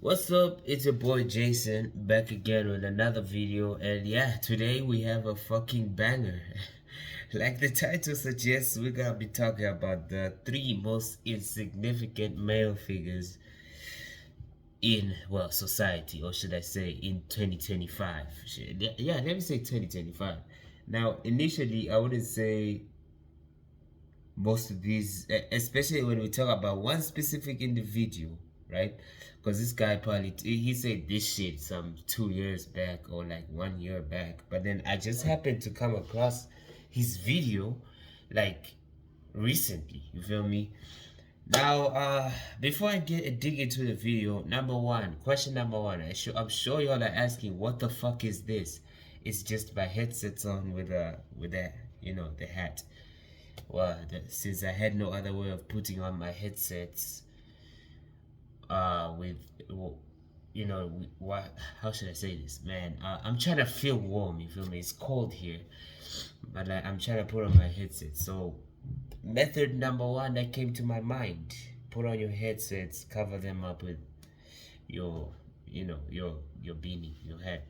What's up? It's your boy Jason back again with another video, and yeah, today we have a fucking banger. Like the title suggests, we're gonna be talking about the three most insignificant male figures in, well, society, or should I say in 2025. Yeah, let me say 2025. Now, initially, I wouldn't say most of these, especially when we talk about one specific individual, right? Because this guy probably he said this shit some 2 years back or like 1 year back, but then I just happened to come across his video like recently. You feel me? Now, before I dig into the video, question number one, I'm sure y'all are asking, what the fuck is this? It's just my headsets on with the the hat. Well, since I had no other way of putting on my headsets, with, what? How should I say this, man? I'm trying to feel warm. You feel me? It's cold here, but I'm trying to put on my headset. So, method number one that came to my mind: put on your headsets, cover them up with your, your beanie, your hat,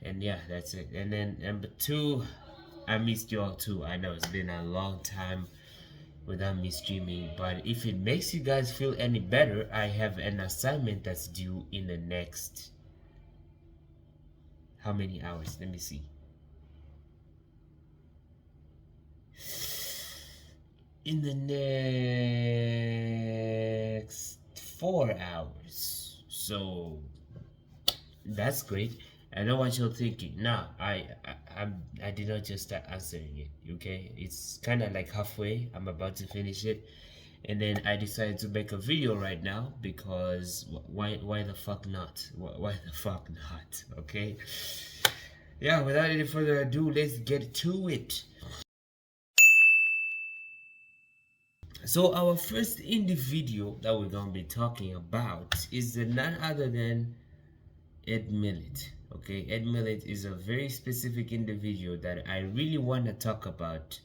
and yeah, that's it. And then number two, I missed y'all too. I know it's been a long time without me streaming, but if it makes you guys feel any better, I have an assignment that's due in the next, how many hours? Let me see. In the next 4 hours. So that's great. I know what you're thinking. Now, I did not just start answering it. Okay, it's kind of like halfway. I'm about to finish it, and then I decided to make a video right now because why the fuck not? Why the fuck not? Okay. Yeah. Without any further ado, let's get to it. So our first individual that we're gonna be talking about is none other than Ed Mylett. Okay, Ed Mylett is a very specific individual that I really want to talk about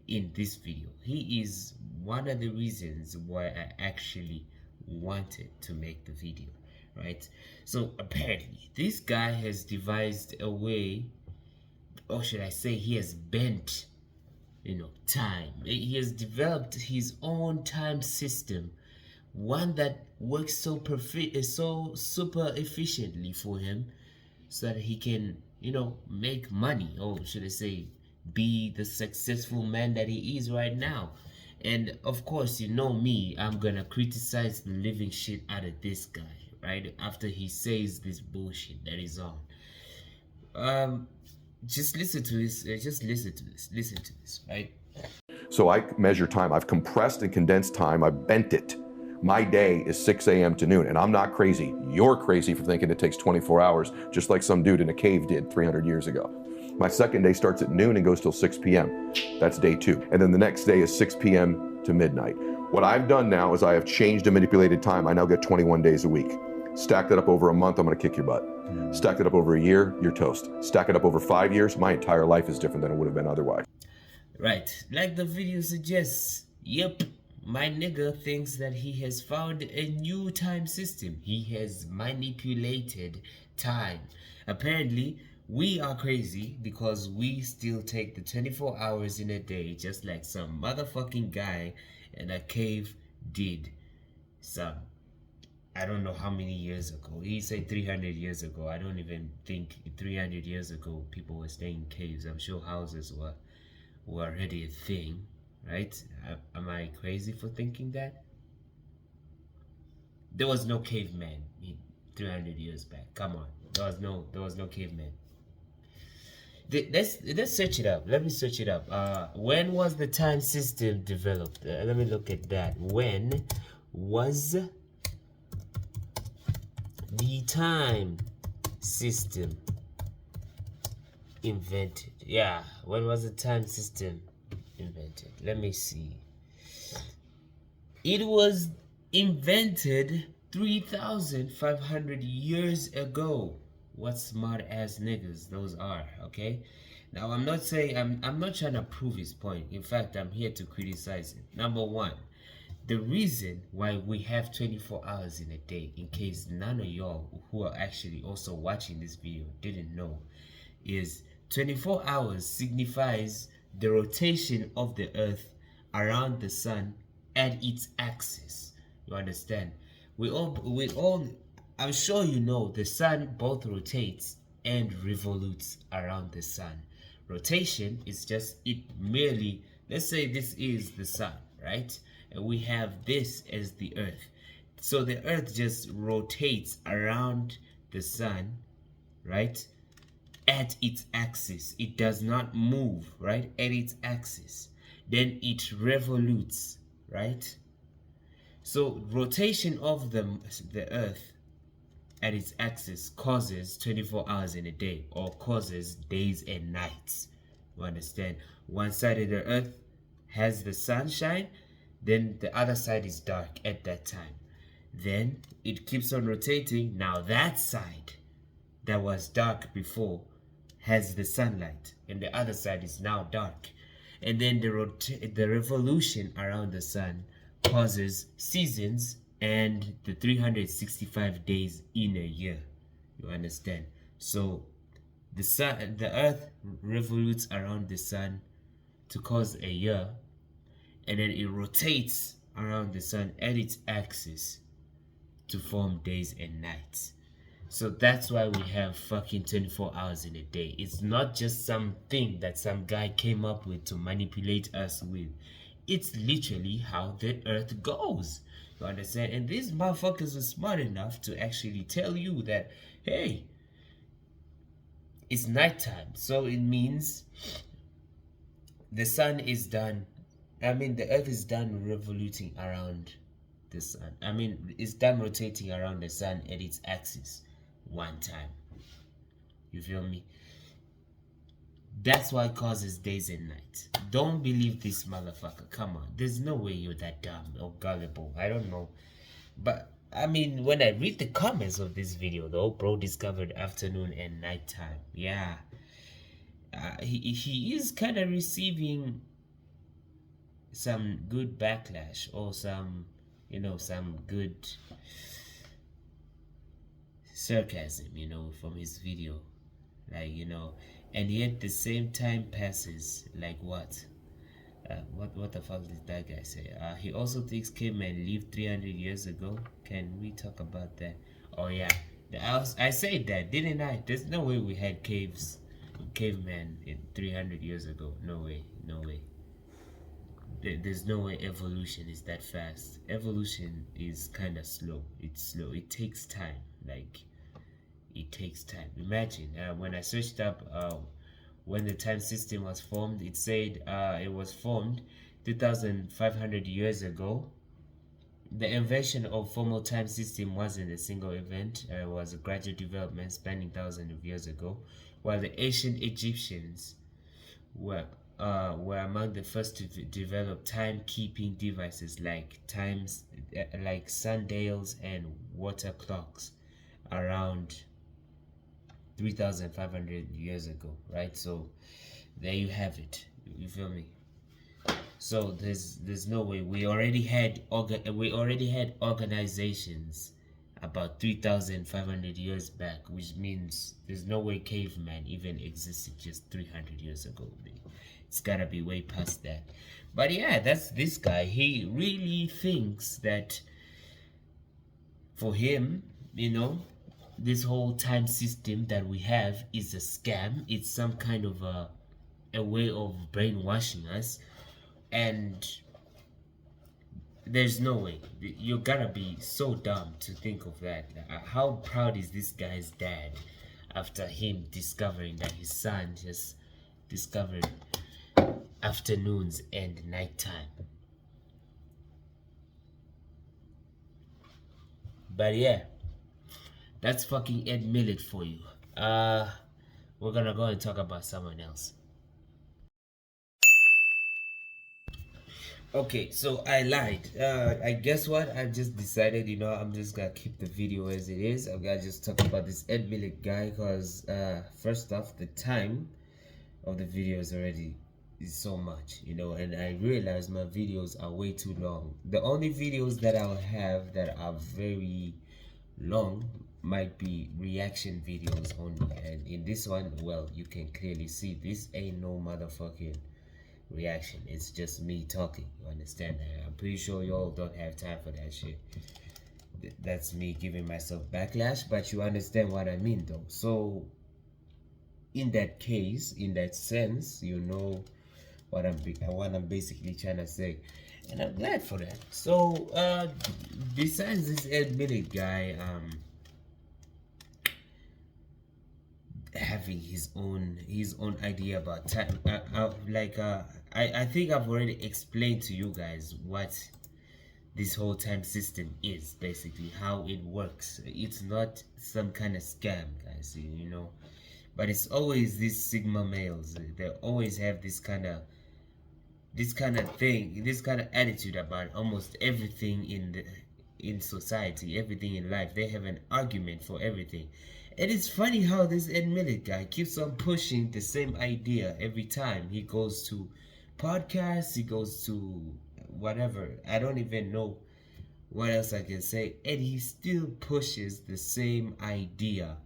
in this video. He is one of the reasons why I actually wanted to make the video, right? So apparently, this guy has devised a way, or should I say, he has bent, time. He has developed his own time system, one that works so perfect, so super efficiently for him, so that he can, make money, or should I say, be the successful man that he is right now. And of course, you know me, I'm gonna criticize the living shit out of this guy, right? After he says this bullshit that is on. Just listen to this. Just listen to this. Listen to this, right? So I measure time. I've compressed and condensed time. I've bent it. My day is 6 a.m. to noon, and I'm not crazy. You're crazy for thinking it takes 24 hours, just like some dude in a cave did 300 years ago. My second day starts at noon and goes till 6 p.m. That's day 2. And then the next day is 6 p.m. to midnight. What I've done now is I have changed and manipulated time. I now get 21 days a week. Stack that up over a month, I'm gonna kick your butt. Stack it up over a year, you're toast. Stack it up over 5 years, my entire life is different than it would have been otherwise. Right, like the video suggests, yep, my nigga thinks that he has found a new time system. He has manipulated time. Apparently, we are crazy because we still take the 24 hours in a day, just like some motherfucking guy in a cave did some, I don't know how many years ago. He said 300 years ago. I don't even think 300 years ago people were staying in caves. I'm sure houses were already a thing, right? Am I crazy for thinking that? There was no caveman 300 years back. Come on, there was no caveman. Let's search it up. Let me search it up. When was the time system developed? Let me look at that. When was the time system invented? Yeah, when was the time system invented? Let me see. It was invented 3,500 years ago. What smart ass niggas those are, okay? Now I'm not trying to prove his point. In fact, I'm here to criticize it. Number one, The reason why we have 24 hours in a day, in case none of y'all who are actually also watching this video didn't know, is 24 hours signifies the rotation of the earth around the sun at its axis. You understand? We all I'm sure you know the sun both rotates and revolutes around the sun. Rotation is just it merely, let's say this is the sun, right? And we have this as the earth. So the earth just rotates around the sun, right? At its axis. It does not move, right? At its axis. Then it revolutes, right? So rotation of the earth at its axis causes 24 hours in a day, or causes days and nights. You understand? One side of the earth has the sunshine, then the other side is dark at that time. Then it keeps on rotating. Now that side that was dark before has the sunlight, and the other side is now dark. And then the revolution around the sun causes seasons and the 365 days in a year. You understand? So the earth revolutes around the sun to cause a year, and then it rotates around the sun at its axis to form days and nights. So that's why we have fucking 24 hours in a day. It's not just something that some guy came up with to manipulate us with. It's literally how the earth goes. You understand? And these motherfuckers are smart enough to actually tell you that, hey, it's nighttime. So it means the sun is done. The earth is done revoluting around the sun. It's done rotating around the sun at its axis one time. You feel me? That's why it causes days and nights. Don't believe this motherfucker. Come on. There's no way you're that dumb or gullible. I don't know. But when I read the comments of this video, though, bro discovered afternoon and nighttime. Yeah. He is kind of receiving some good backlash, or some good sarcasm, from his video. And yet the same time passes, like what? What the fuck did that guy say? He also thinks cavemen lived 300 years ago. Can we talk about that? Oh yeah, I said that, didn't I? There's no way we had cavemen in 300 years ago. No way, no way. There's no way evolution is that fast. Evolution is kind of slow. It's slow. It takes time. It takes time. Imagine when I searched up when the time system was formed, it said it was formed 2,500 years ago. The invention of formal time system wasn't a single event. It was a gradual development spanning thousands of years ago, while the ancient Egyptians were among the first to develop timekeeping devices like sundials and water clocks around 3,500 years ago, right? So there you have it. You feel me? So there's no way. We already had organizations about 3,500 years back, which means there's no way caveman even existed just 300 years ago. It's gotta be way past that. But yeah, that's this guy. He really thinks that for him, this whole time system that we have is a scam. It's some kind of a way of brainwashing us, and there's no way. You gotta be so dumb to think of that. How proud is this guy's dad after him discovering that his son just discovered afternoons and nighttime? But yeah, that's fucking Ed Mylett for you. We're gonna go and talk about someone else. Okay, so I lied. I guess what? I just decided, I'm just gonna keep the video as it is. I'm gonna just talk about this Ed Mylett guy, because first off, the time of the video is already so much, you know, and I realize my videos are way too long. The only videos that I'll have that are very long might be reaction videos only, and in this one, well, you can clearly see this ain't no motherfucking reaction. It's just me talking, you understand that? I'm pretty sure y'all don't have time for that shit. That's me giving myself backlash, but you understand what I mean though. So in that case, in that sense, you know what I'm basically trying to say, and I'm glad for that. So besides this Ed Mylett guy having his own idea about time, I think I've already explained to you guys what this whole time system is, basically how it works. It's not some kind of scam, guys, you know, but it's always these sigma males. They always have this kind of thing, this kind of attitude about almost everything in society, everything in life. They have an argument for everything. And it's funny how this Ed Mylett guy keeps on pushing the same idea every time he goes to podcasts, he goes to whatever. I don't even know what else I can say. And he still pushes the same idea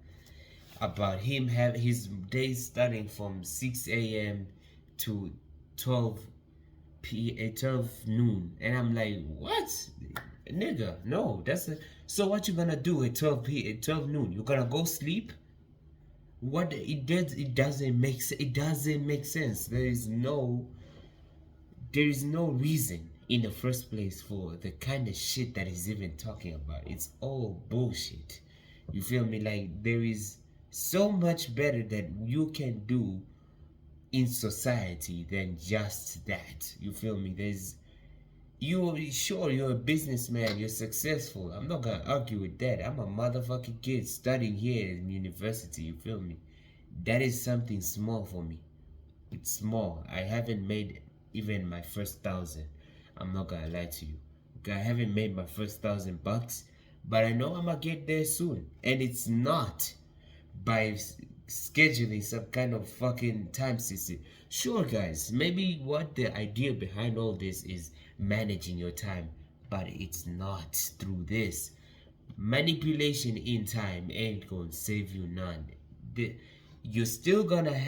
about him have his days starting from 6 a.m. to 12 12 noon, and I'm like, what, nigga? No, that's a, so what you gonna do at 12 noon? You gonna go sleep? What it doesn't make it doesn't make sense. There is no reason in the first place for the kind of shit that he's even talking about. It's all bullshit. You feel me? Like, there is so much better that you can do in society than just that. You feel me? You're sure you're a businessman, you're successful. I'm not gonna argue with that. I'm a motherfucking kid studying here in university. You feel me? That is something small for me. It's small. I haven't made even my first 1,000. I'm not gonna lie to you. I haven't made my first $1,000, but I know I'm gonna get there soon. And it's not by scheduling some kind of fucking time system. Sure, guys, maybe what the idea behind all this is managing your time, but it's not through this. Manipulation in time ain't gonna save you none. You're still gonna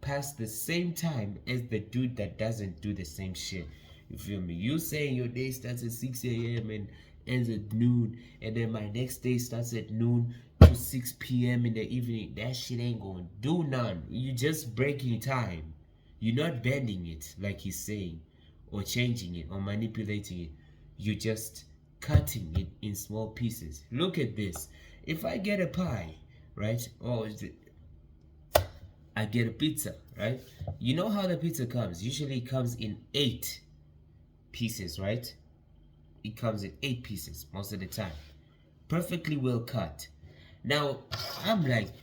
pass the same time as the dude that doesn't do the same shit. You feel me? You saying your day starts at 6 a.m. and ends at noon, and then my next day starts at noon to 6 p.m. in the evening. That shit ain't gonna do none. You just breaking time. You're not bending it like he's saying, or changing it, or manipulating it. You're just cutting it in small pieces. Look at this. If I get a pie, right? Or I get a pizza, right? You know how the pizza comes? Usually it comes in 8 pieces, right? It comes in 8 pieces most of the time. Perfectly well cut. Now, I'm like,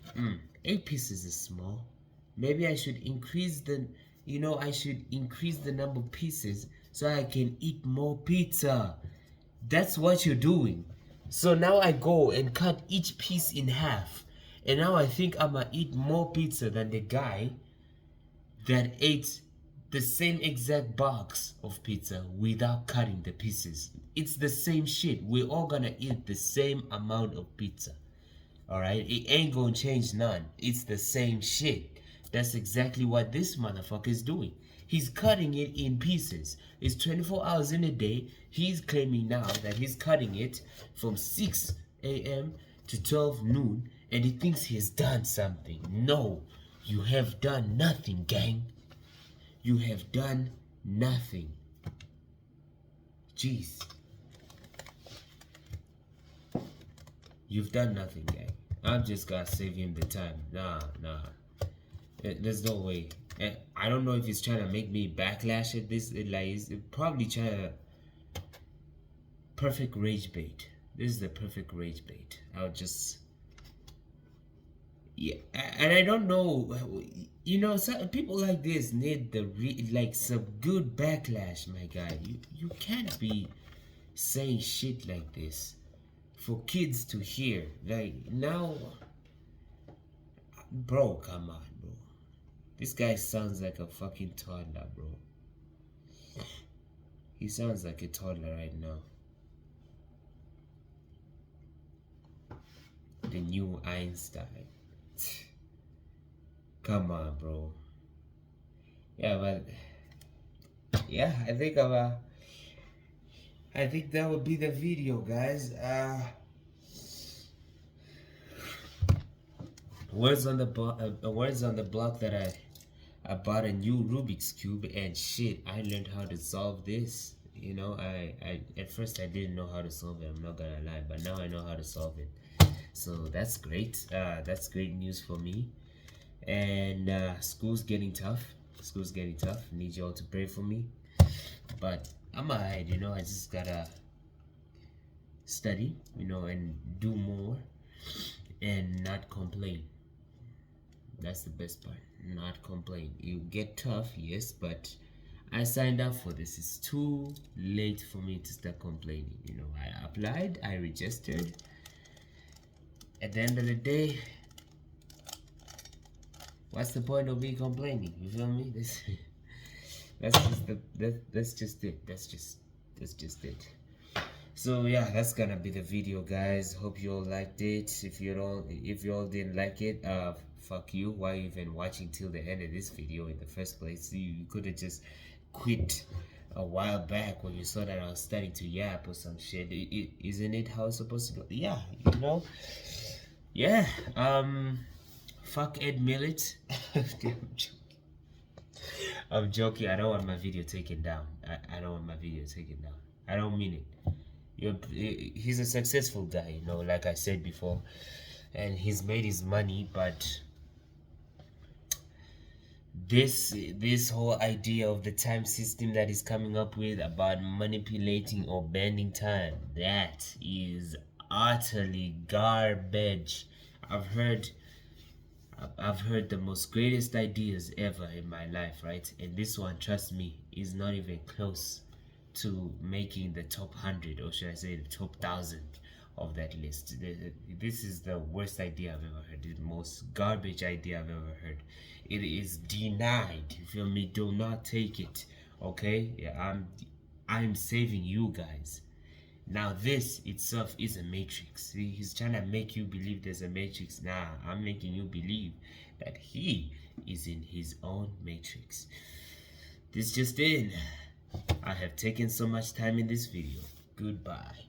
8 pieces is small. Maybe I should increase I should increase the number of pieces so I can eat more pizza. That's what you're doing. So now I go and cut each piece in half. And now I think I'm gonna eat more pizza than the guy that ate the same exact box of pizza without cutting the pieces. It's the same shit. We're all gonna eat the same amount of pizza. Alright? It ain't gonna change none. It's the same shit. That's exactly what this motherfucker is doing. He's cutting it in pieces. It's 24 hours in a day. He's claiming now that he's cutting it from 6 a.m. to 12 noon, and he thinks he has done something. No, you have done nothing, gang. You have done nothing. Jeez. You've done nothing, gang. I'm just gonna save him the time. Nah. There's no way. I don't know if he's trying to make me backlash at this. Like, he's probably trying to perfect rage bait. This is the perfect rage bait. I'll just, yeah. And I don't know. You know, some people like this need some good backlash, my guy. You can't be saying shit like this for kids to hear. Like, now, bro, come on, bro. This guy sounds like a fucking toddler, bro. He sounds like a toddler right now. The new Einstein. Come on, bro. Yeah, but yeah, I think that would be the video, guys. Words on the block that I bought a new Rubik's Cube, and shit, I learned how to solve this. You know, I at first I didn't know how to solve it, I'm not gonna lie, but now I know how to solve it. So that's great. That's great news for me. And school's getting tough. School's getting tough. Need y'all to pray for me. But I'm alright, you know, I just gotta study, you know, and do more and not complain. That's the best part. Not complain. You get tough, yes, but I signed up for this. It's too late for me to start complaining. You know, I applied, I registered. At the end of the day, what's the point of me complaining? You feel me? That's just it. That's just it. So yeah, that's gonna be the video, guys. Hope you all liked it. If you all didn't like it, fuck you. Why are you even watching till the end of this video in the first place? You could have just quit a while back when you saw that I was starting to yap or some shit. Isn't it how it's supposed to go? Yeah, you know. Yeah. Fuck Ed Mylett. I'm joking. I don't want my video taken down. I don't want my video taken down. I don't mean it. He's a successful guy, you know, like I said before, and he's made his money, but this whole idea of the time system that he's coming up with about manipulating or bending time, that is utterly garbage. I've heard the most greatest ideas ever in my life, right? And this one, trust me, is not even close to making the top 100, or should I say the top 1,000 of that list. This is the worst idea I've ever heard, the most garbage idea I've ever heard. It is denied. You feel me? Do not take it. Okay? Yeah, I'm saving you guys. Now this itself is a matrix. See, he's trying to make you believe there's a matrix. Nah, I'm making you believe that he is in his own matrix. This just in. I have taken so much time in this video. Goodbye.